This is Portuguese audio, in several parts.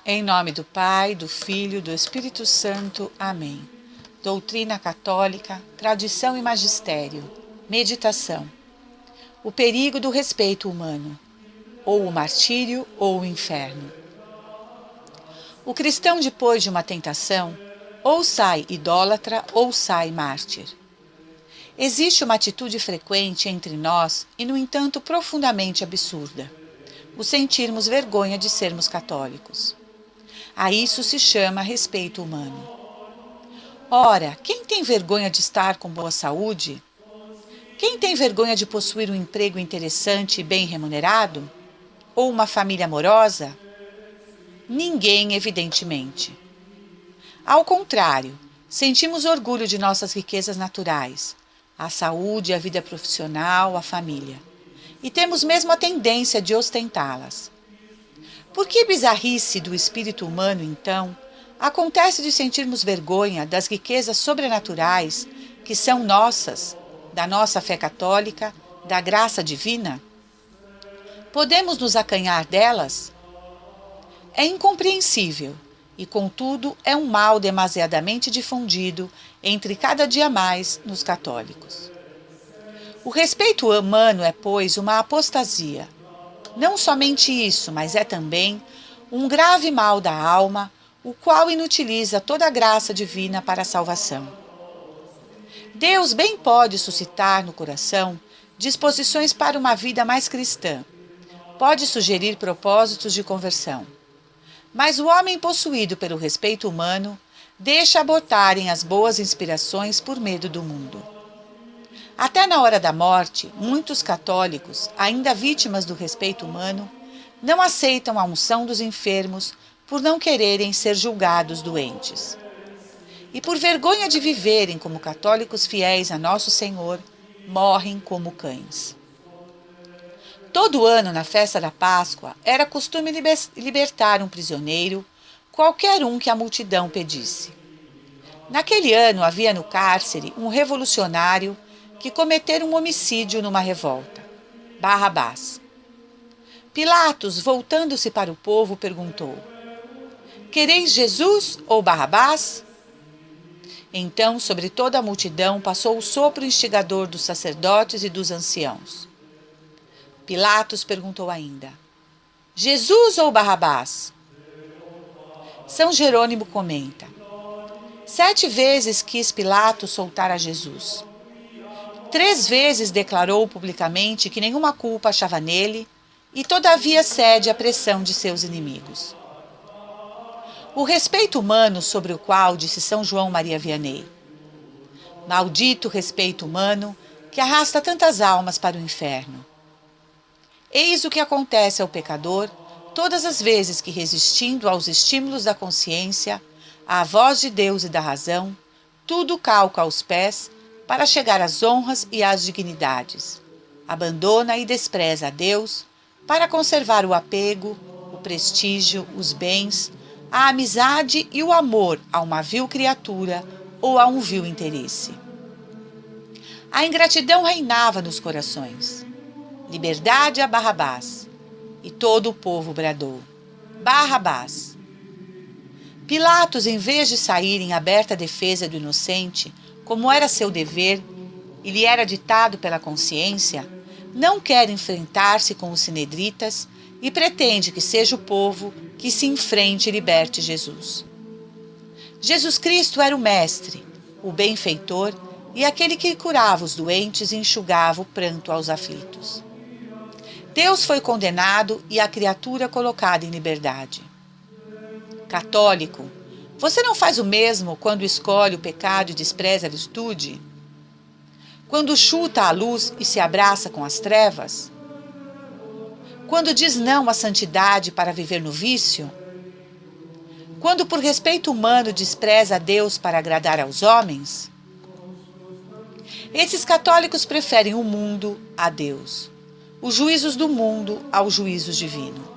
Em nome do Pai, do Filho e do Espírito Santo. Amém. Doutrina católica, tradição e magistério. Meditação. O perigo do respeito humano, ou o martírio ou o inferno. O cristão, depois de uma tentação, ou sai idólatra ou sai mártir. Existe uma atitude frequente entre nós e, no entanto, profundamente absurda: o sentirmos vergonha de sermos católicos. A isso se chama respeito humano. Ora, quem tem vergonha de estar com boa saúde? Quem tem vergonha de possuir um emprego interessante e bem remunerado? Ou uma família amorosa? Ninguém, evidentemente. Ao contrário, sentimos orgulho de nossas riquezas naturais, a saúde, a vida profissional, a família. E temos mesmo a tendência de ostentá-las. Por que bizarrice do espírito humano, então, acontece de sentirmos vergonha das riquezas sobrenaturais que são nossas, da nossa fé católica, da graça divina? Podemos nos acanhar delas? É incompreensível e, contudo, é um mal demasiadamente difundido entre cada dia mais nos católicos. O respeito humano é, pois, uma apostasia. Não somente isso, mas é também um grave mal da alma, o qual inutiliza toda a graça divina para a salvação. Deus bem pode suscitar no coração disposições para uma vida mais cristã. Pode sugerir propósitos de conversão. Mas o homem possuído pelo respeito humano deixa abortarem as boas inspirações por medo do mundo. Até na hora da morte, muitos católicos, ainda vítimas do respeito humano, não aceitam a unção dos enfermos por não quererem ser julgados doentes. E por vergonha de viverem como católicos fiéis a Nosso Senhor, morrem como cães. Todo ano, na festa da Páscoa, era costume libertar um prisioneiro, qualquer um que a multidão pedisse. Naquele ano havia no cárcere um revolucionário que cometeram um homicídio numa revolta, Barrabás. Pilatos, voltando-se para o povo, perguntou: quereis Jesus ou Barrabás? Então, sobre toda a multidão, passou o sopro instigador dos sacerdotes e dos anciãos. Pilatos perguntou ainda: Jesus ou Barrabás? São Jerônimo comenta: 7 vezes quis Pilatos soltar a Jesus. 3 vezes declarou publicamente que nenhuma culpa achava nele e todavia cede à pressão de seus inimigos. O respeito humano sobre o qual disse São João Maria Vianney: maldito respeito humano que arrasta tantas almas para o inferno. Eis o que acontece ao pecador todas as vezes que, resistindo aos estímulos da consciência, à voz de Deus e da razão, tudo calca aos pés para chegar às honras e às dignidades. Abandona e despreza a Deus para conservar o apego, o prestígio, os bens, a amizade e o amor a uma vil criatura ou a um vil interesse. A ingratidão reinava nos corações. Liberdade a Barrabás. E todo o povo bradou: Barrabás! Pilatos, em vez de sair em aberta defesa do inocente, como era seu dever e lhe era ditado pela consciência, não quer enfrentar-se com os sinedritas e pretende que seja o povo que se enfrente e liberte Jesus. Jesus Cristo era o mestre, o benfeitor e aquele que curava os doentes e enxugava o pranto aos aflitos. Deus foi condenado e a criatura colocada em liberdade. Católico, você não faz o mesmo quando escolhe o pecado e despreza a virtude? Quando chuta a luz e se abraça com as trevas? Quando diz não à santidade para viver no vício? Quando por respeito humano despreza a Deus para agradar aos homens? Esses católicos preferem o mundo a Deus, os juízos do mundo aos juízos divinos.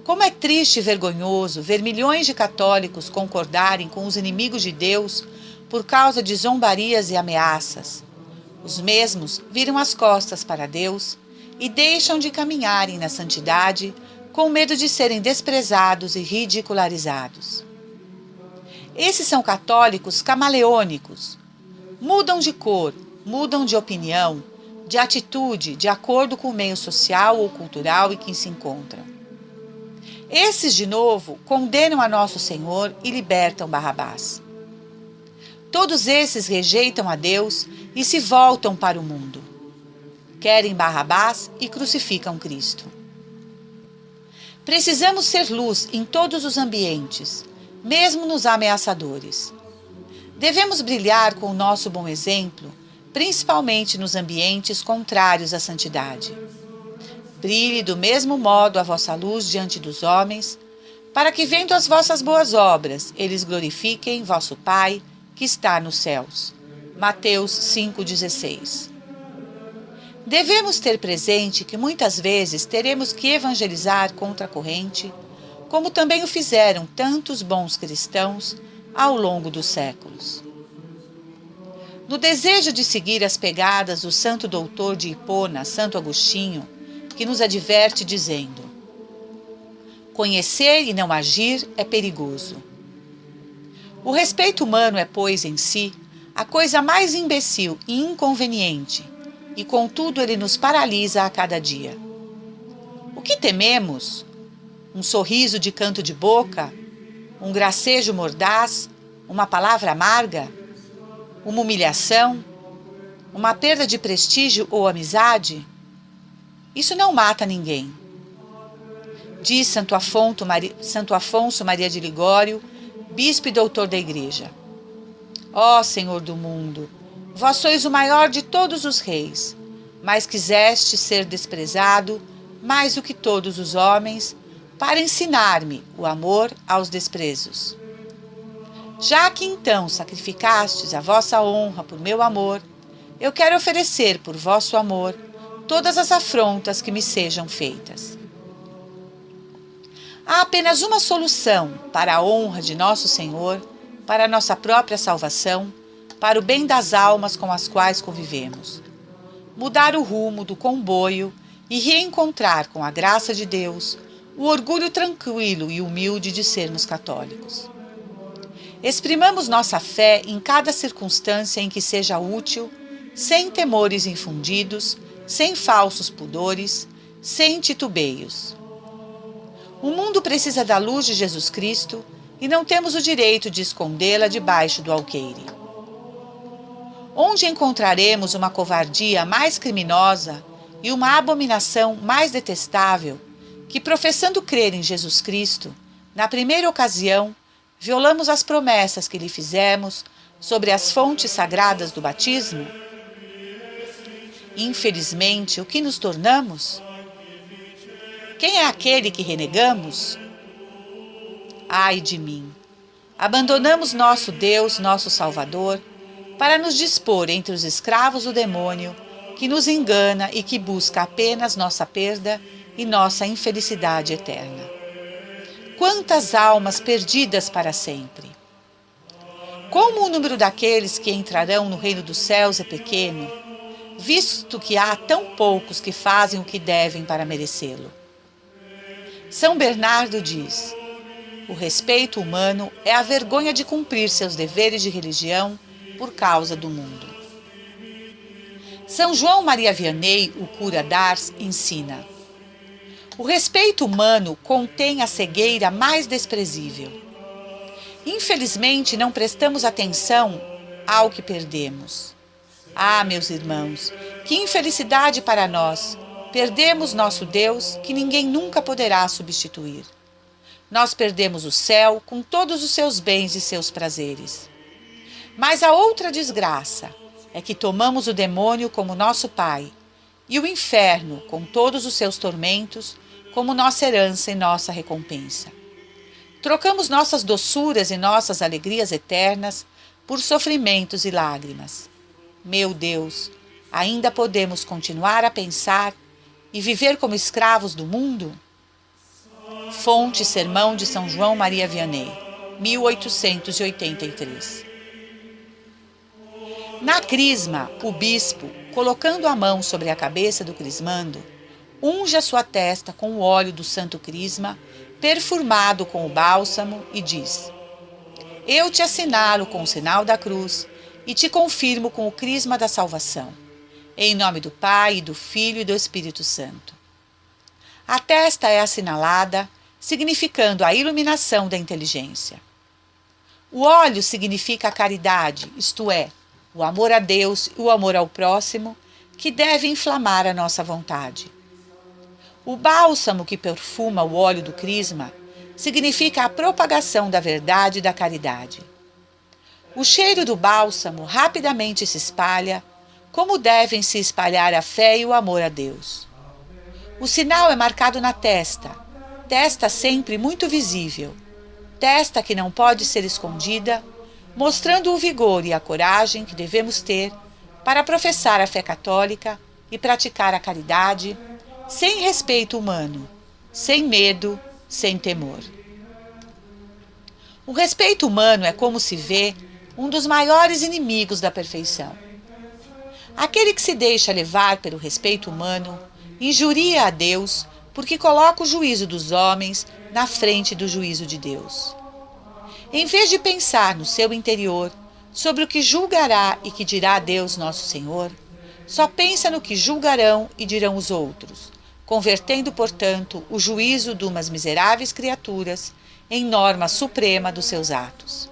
Como é triste e vergonhoso ver milhões de católicos concordarem com os inimigos de Deus por causa de zombarias e ameaças. Os mesmos viram as costas para Deus e deixam de caminharem na santidade com medo de serem desprezados e ridicularizados. Esses são católicos camaleônicos. Mudam de cor, mudam de opinião, de atitude, de acordo com o meio social ou cultural em que se encontram. Esses, de novo, condenam a Nosso Senhor e libertam Barrabás. Todos esses rejeitam a Deus e se voltam para o mundo. Querem Barrabás e crucificam Cristo. Precisamos ser luz em todos os ambientes, mesmo nos ameaçadores. Devemos brilhar com o nosso bom exemplo, principalmente nos ambientes contrários à santidade. Brilhe do mesmo modo a vossa luz diante dos homens, para que, vendo as vossas boas obras, eles glorifiquem vosso Pai, que está nos céus. Mateus 5,16. Devemos ter presente que muitas vezes teremos que evangelizar contra a corrente, como também o fizeram tantos bons cristãos ao longo dos séculos. No desejo de seguir as pegadas do santo doutor de Hipona, Santo Agostinho, que nos adverte dizendo: conhecer e não agir é perigoso. O respeito humano é, pois, em si, a coisa mais imbecil e inconveniente, e contudo ele nos paralisa a cada dia. O que tememos? Um sorriso de canto de boca? Um gracejo mordaz? Uma palavra amarga? Uma humilhação? Uma perda de prestígio ou amizade? Isso não mata ninguém. Diz Santo Afonso Maria de Ligório, bispo e doutor da Igreja: ó Senhor do mundo, vós sois o maior de todos os reis, mas quiseste ser desprezado mais do que todos os homens, para ensinar-me o amor aos desprezos. Já que então sacrificastes a vossa honra por meu amor, eu quero oferecer por vosso amor todas as afrontas que me sejam feitas. Há apenas uma solução para a honra de nosso Senhor, para a nossa própria salvação, para o bem das almas com as quais convivemos: mudar o rumo do comboio e reencontrar com a graça de Deus o orgulho tranquilo e humilde de sermos católicos. Exprimamos nossa fé em cada circunstância em que seja útil, sem temores infundidos, sem falsos pudores, sem titubeios. O mundo precisa da luz de Jesus Cristo e não temos o direito de escondê-la debaixo do alqueire. Onde encontraremos uma covardia mais criminosa e uma abominação mais detestável que, professando crer em Jesus Cristo, na primeira ocasião, violamos as promessas que lhe fizemos sobre as fontes sagradas do batismo? Infelizmente, o que nos tornamos? Quem é aquele que renegamos? Ai de mim! Abandonamos nosso Deus, nosso Salvador, para nos dispor entre os escravos do demônio, que nos engana e que busca apenas nossa perda e nossa infelicidade eterna. Quantas almas perdidas para sempre! Como o número daqueles que entrarão no reino dos céus é pequeno, visto que há tão poucos que fazem o que devem para merecê-lo. São Bernardo diz: o respeito humano é a vergonha de cumprir seus deveres de religião por causa do mundo. São João Maria Vianney, o cura d'Ars, ensina: o respeito humano contém a cegueira mais desprezível. Infelizmente, não prestamos atenção ao que perdemos. Ah, meus irmãos, que infelicidade para nós! Perdemos nosso Deus, que ninguém nunca poderá substituir. Nós perdemos o céu com todos os seus bens e seus prazeres. Mas a outra desgraça é que tomamos o demônio como nosso pai e o inferno, com todos os seus tormentos, como nossa herança e nossa recompensa. Trocamos nossas doçuras e nossas alegrias eternas por sofrimentos e lágrimas. Meu Deus, ainda podemos continuar a pensar e viver como escravos do mundo? Fonte Sermão de São João Maria Vianney, 1883. Na crisma, o bispo, colocando a mão sobre a cabeça do crismando, unge a sua testa com o óleo do santo crisma, perfumado com o bálsamo, e diz: Eu te assinalo com o sinal da cruz e te confirmo com o crisma da salvação. Em nome do Pai, e do Filho e do Espírito Santo. A testa é assinalada, significando a iluminação da inteligência. O óleo significa a caridade, isto é, o amor a Deus e o amor ao próximo, que deve inflamar a nossa vontade. O bálsamo que perfuma o óleo do crisma significa a propagação da verdade e da caridade. O cheiro do bálsamo rapidamente se espalha, como devem se espalhar a fé e o amor a Deus. O sinal é marcado na testa, testa sempre muito visível, testa que não pode ser escondida, mostrando o vigor e a coragem que devemos ter para professar a fé católica e praticar a caridade, sem respeito humano, sem medo, sem temor. O respeito humano é, como se vê, um dos maiores inimigos da perfeição. Aquele que se deixa levar pelo respeito humano injuria a Deus porque coloca o juízo dos homens na frente do juízo de Deus. Em vez de pensar no seu interior sobre o que julgará e que dirá a Deus nosso Senhor, só pensa no que julgarão e dirão os outros, convertendo, portanto, o juízo de umas miseráveis criaturas em norma suprema dos seus atos.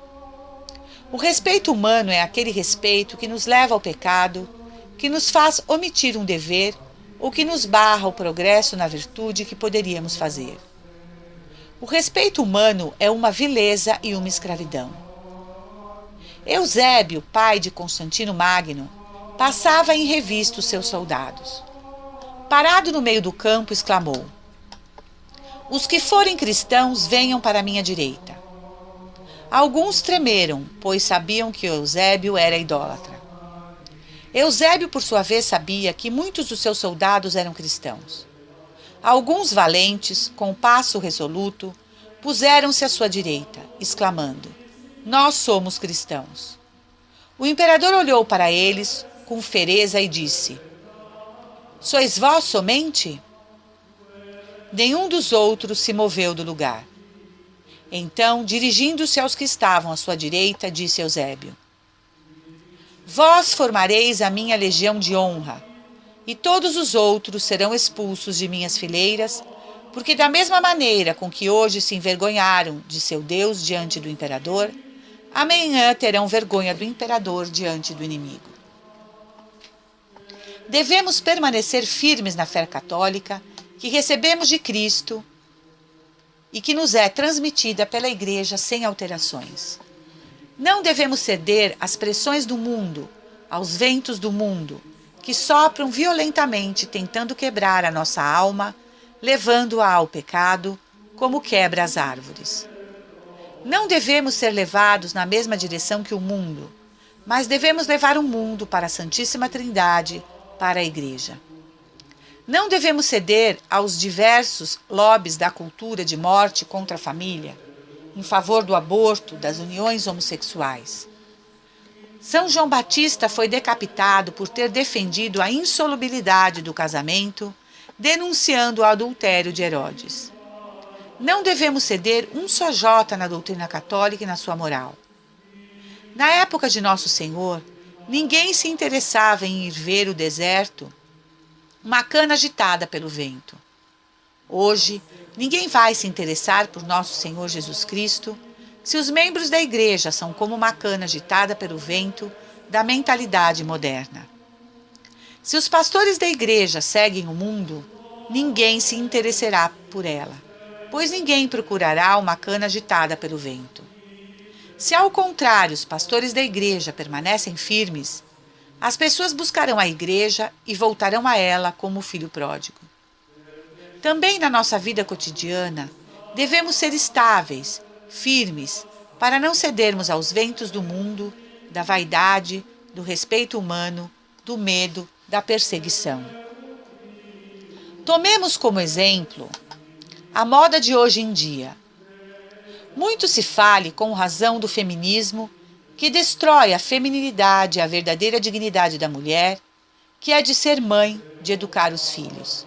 O respeito humano é aquele respeito que nos leva ao pecado, que nos faz omitir um dever ou que nos barra o progresso na virtude que poderíamos fazer. O respeito humano é uma vileza e uma escravidão. Eusébio, pai de Constantino Magno, passava em revista os seus soldados. Parado no meio do campo, exclamou: Os que forem cristãos, venham para a minha direita. Alguns tremeram, pois sabiam que Eusébio era idólatra. Eusébio, por sua vez, sabia que muitos dos seus soldados eram cristãos. Alguns valentes, com passo resoluto, puseram-se à sua direita, exclamando: Nós somos cristãos. O imperador olhou para eles com fereza e disse: Sois vós somente? Nenhum dos outros se moveu do lugar. Então, dirigindo-se aos que estavam à sua direita, disse Eusébio: Vós formareis a minha legião de honra, e todos os outros serão expulsos de minhas fileiras, porque da mesma maneira com que hoje se envergonharam de seu Deus diante do imperador, amanhã terão vergonha do imperador diante do inimigo. Devemos permanecer firmes na fé católica que recebemos de Cristo e que nos é transmitida pela Igreja sem alterações. Não devemos ceder às pressões do mundo, aos ventos do mundo, que sopram violentamente tentando quebrar a nossa alma, levando-a ao pecado, como quebra as árvores. Não devemos ser levados na mesma direção que o mundo, mas devemos levar o mundo para a Santíssima Trindade, para a Igreja. Não devemos ceder aos diversos lobbies da cultura de morte contra a família, em favor do aborto, das uniões homossexuais. São João Batista foi decapitado por ter defendido a insolubilidade do casamento, denunciando o adultério de Herodes. Não devemos ceder um só jota na doutrina católica e na sua moral. Na época de Nosso Senhor, ninguém se interessava em ir ver o deserto, uma cana agitada pelo vento. Hoje, ninguém vai se interessar por Nosso Senhor Jesus Cristo se os membros da Igreja são como uma cana agitada pelo vento da mentalidade moderna. Se os pastores da Igreja seguem o mundo, ninguém se interessará por ela, pois ninguém procurará uma cana agitada pelo vento. Se, ao contrário, os pastores da Igreja permanecem firmes, as pessoas buscarão a Igreja e voltarão a ela como o filho pródigo. Também na nossa vida cotidiana, devemos ser estáveis, firmes, para não cedermos aos ventos do mundo, da vaidade, do respeito humano, do medo, da perseguição. Tomemos como exemplo a moda de hoje em dia. Muito se fale com razão do feminismo, que destrói a feminilidade e a verdadeira dignidade da mulher, que é de ser mãe, de educar os filhos.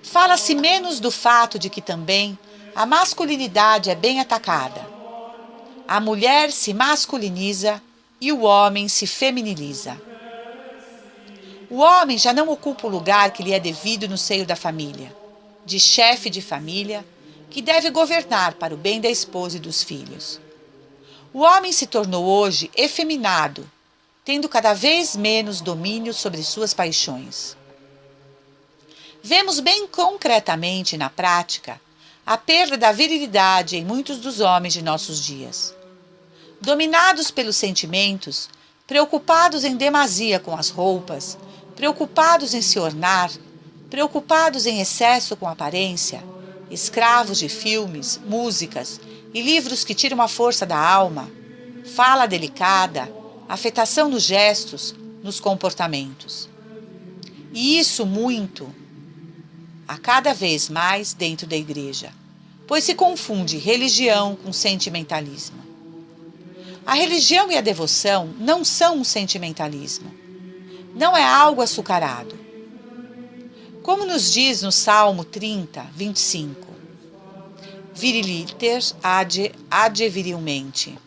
Fala-se menos do fato de que também a masculinidade é bem atacada. A mulher se masculiniza e o homem se feminiliza. O homem já não ocupa o lugar que lhe é devido no seio da família, de chefe de família, que deve governar para o bem da esposa e dos filhos. O homem se tornou hoje efeminado, tendo cada vez menos domínio sobre suas paixões. Vemos bem concretamente na prática a perda da virilidade em muitos dos homens de nossos dias. Dominados pelos sentimentos, preocupados em demasia com as roupas, preocupados em se ornar, preocupados em excesso com a aparência, escravos de filmes, músicas e livros que tiram a força da alma, fala delicada, afetação nos gestos, nos comportamentos. E isso muito, a cada vez mais dentro da igreja, pois se confunde religião com sentimentalismo. A religião e a devoção não são um sentimentalismo. Não é algo açucarado. Como nos diz no Salmo 30, 25, viriliter ade virilmente.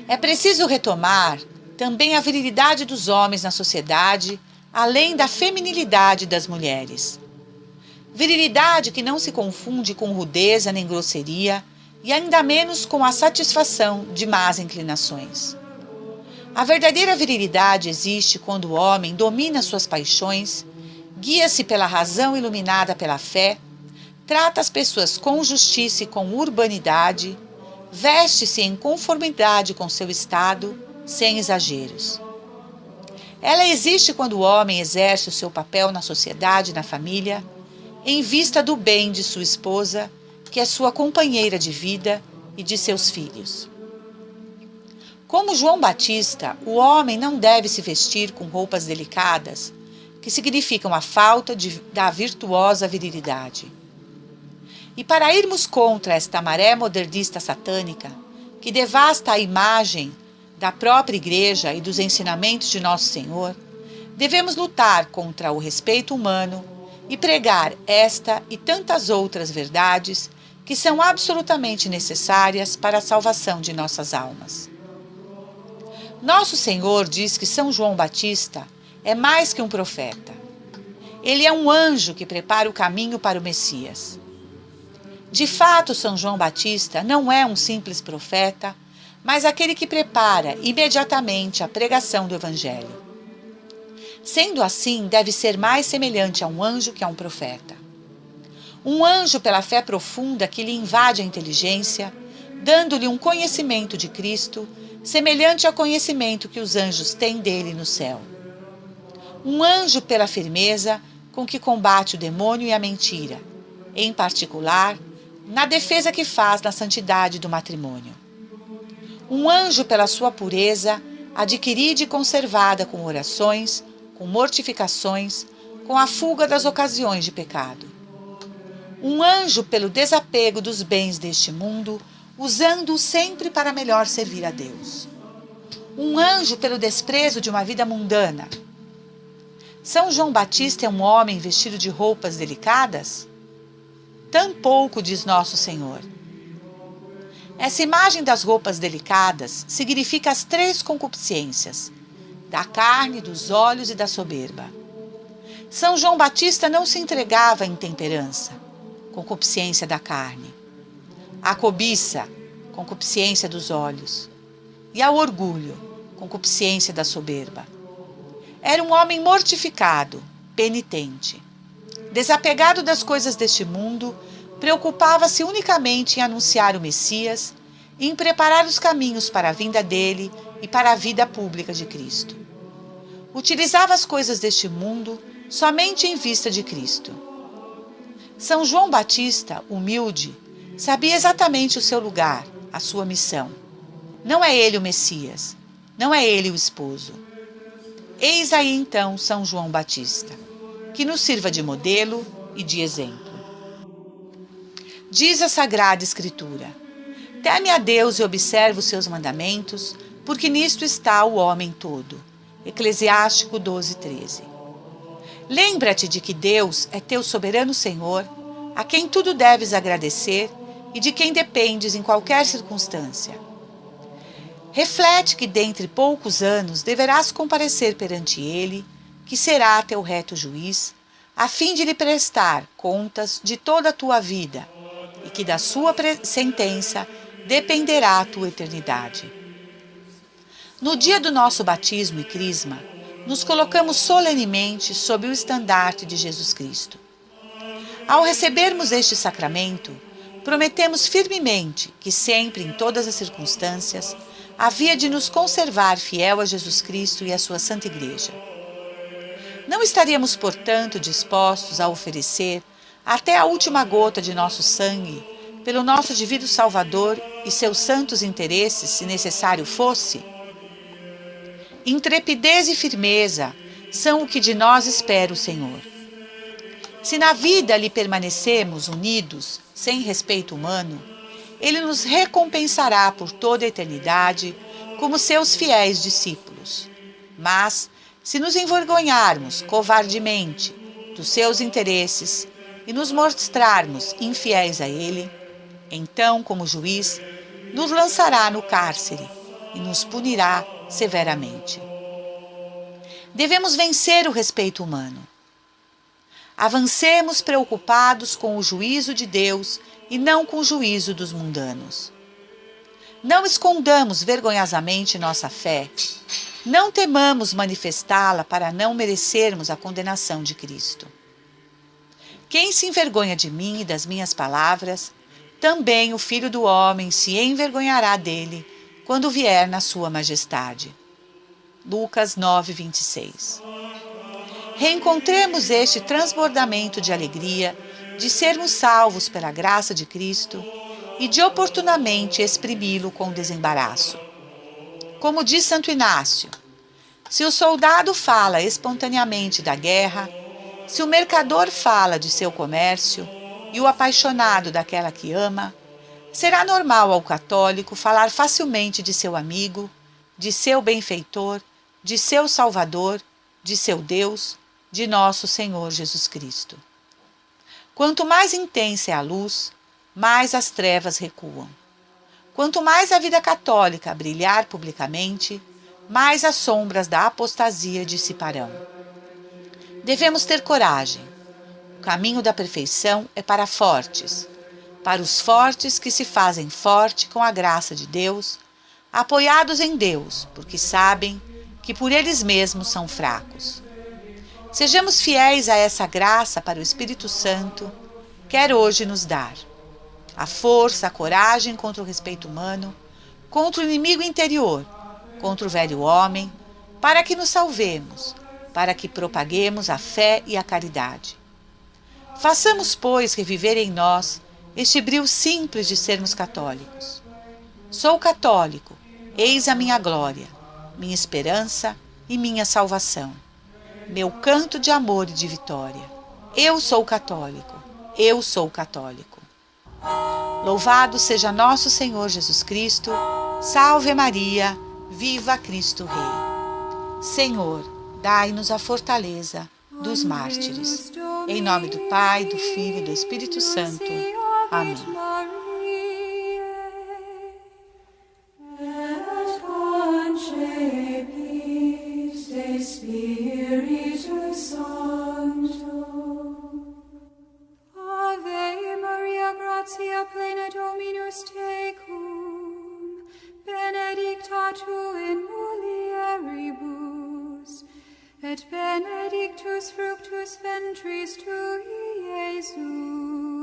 É preciso retomar também a virilidade dos homens na sociedade, além da feminilidade das mulheres. Virilidade que não se confunde com rudeza nem grosseria, e ainda menos com a satisfação de más inclinações. A verdadeira virilidade existe quando o homem domina suas paixões, guia-se pela razão iluminada pela fé, trata as pessoas com justiça e com urbanidade, veste-se em conformidade com seu estado, sem exageros. Ela existe quando o homem exerce o seu papel na sociedade e na família, em vista do bem de sua esposa, que é sua companheira de vida, e de seus filhos. Como João Batista, o homem não deve se vestir com roupas delicadas, que significam a falta da virtuosa virilidade. E para irmos contra esta maré modernista satânica, que devasta a imagem da própria igreja e dos ensinamentos de Nosso Senhor, devemos lutar contra o respeito humano e pregar esta e tantas outras verdades que são absolutamente necessárias para a salvação de nossas almas. Nosso Senhor diz que São João Batista é mais que um profeta. Ele é um anjo que prepara o caminho para o Messias. De fato, São João Batista não é um simples profeta, mas aquele que prepara imediatamente a pregação do Evangelho. Sendo assim, deve ser mais semelhante a um anjo que a um profeta. Um anjo pela fé profunda que lhe invade a inteligência, dando-lhe um conhecimento de Cristo, semelhante ao conhecimento que os anjos têm dele no céu. Um anjo pela firmeza com que combate o demônio e a mentira, em particular, na defesa que faz na santidade do matrimônio. Um anjo pela sua pureza, adquirida e conservada com orações, com mortificações, com a fuga das ocasiões de pecado. Um anjo pelo desapego dos bens deste mundo, usando-os sempre para melhor servir a Deus. Um anjo pelo desprezo de uma vida mundana. São João Batista é um homem vestido de roupas delicadas? Tampouco diz Nosso Senhor. Essa imagem das roupas delicadas significa as três concupiscências, da carne, dos olhos e da soberba. São João Batista não se entregava à intemperança, concupiscência da carne, à cobiça, concupiscência dos olhos, e ao orgulho, concupiscência da soberba. Era um homem mortificado, penitente. Desapegado das coisas deste mundo, preocupava-se unicamente em anunciar o Messias e em preparar os caminhos para a vinda dele e para a vida pública de Cristo. Utilizava as coisas deste mundo somente em vista de Cristo. São João Batista, humilde, sabia exatamente o seu lugar, a sua missão. Não é ele o Messias, não é ele o esposo. Eis aí então São João Batista, que nos sirva de modelo e de exemplo. Diz a Sagrada Escritura: teme a Deus e observa os seus mandamentos, porque nisto está o homem todo. Eclesiástico 12:13. Lembra-te de que Deus é teu soberano Senhor, a quem tudo deves agradecer e de quem dependes em qualquer circunstância. Reflete que dentre poucos anos deverás comparecer perante Ele, que será teu reto juiz, a fim de lhe prestar contas de toda a tua vida, e que da sua sentença dependerá a tua eternidade. No dia do nosso batismo e crisma, nos colocamos solenemente sob o estandarte de Jesus Cristo. Ao recebermos este sacramento, prometemos firmemente que sempre, em todas as circunstâncias, havia de nos conservar fiel a Jesus Cristo e à sua Santa Igreja. Não estaríamos, portanto, dispostos a oferecer até a última gota de nosso sangue pelo nosso divino Salvador e seus santos interesses, se necessário fosse? Intrepidez e firmeza são o que de nós espera o Senhor. Se na vida lhe permanecemos unidos, sem respeito humano, Ele nos recompensará por toda a eternidade como seus fiéis discípulos. Mas, se nos envergonharmos covardemente dos seus interesses e nos mostrarmos infiéis a Ele, então, como juiz, nos lançará no cárcere e nos punirá severamente. Devemos vencer o respeito humano. Avancemos preocupados com o juízo de Deus e não com o juízo dos mundanos. Não escondamos vergonhosamente nossa fé. Não temamos manifestá-la para não merecermos a condenação de Cristo. Quem se envergonha de mim e das minhas palavras, também o Filho do Homem se envergonhará dele quando vier na sua majestade. Lucas 9:26. Reencontremos este transbordamento de alegria de sermos salvos pela graça de Cristo e de oportunamente exprimi-lo com desembaraço. Como diz Santo Inácio, se o soldado fala espontaneamente da guerra, se o mercador fala de seu comércio e o apaixonado daquela que ama, será normal ao católico falar facilmente de seu amigo, de seu benfeitor, de seu Salvador, de seu Deus, de nosso Senhor Jesus Cristo. Quanto mais intensa é a luz, mais as trevas recuam. Quanto mais a vida católica brilhar publicamente, mais as sombras da apostasia dissiparão. Devemos ter coragem. O caminho da perfeição é para fortes, para os fortes que se fazem forte com a graça de Deus, apoiados em Deus, porque sabem que por eles mesmos são fracos. Sejamos fiéis a essa graça para o Espírito Santo, quer hoje nos dar a força, a coragem contra o respeito humano, contra o inimigo interior, contra o velho homem, para que nos salvemos, para que propaguemos a fé e a caridade. Façamos, pois, reviver em nós este brilho simples de sermos católicos. Sou católico, eis a minha glória, minha esperança e minha salvação. Meu canto de amor e de vitória. Eu sou católico, eu sou católico. Louvado seja nosso Senhor Jesus Cristo, salve Maria, viva Cristo Rei. Senhor, dai-nos a fortaleza dos mártires. Em nome do Pai, do Filho e do Espírito Santo. Amém. Ave Maria, gratia plena Dominus tecum, benedicta tu in mulieribus, et benedictus fructus ventris tui, Iesus.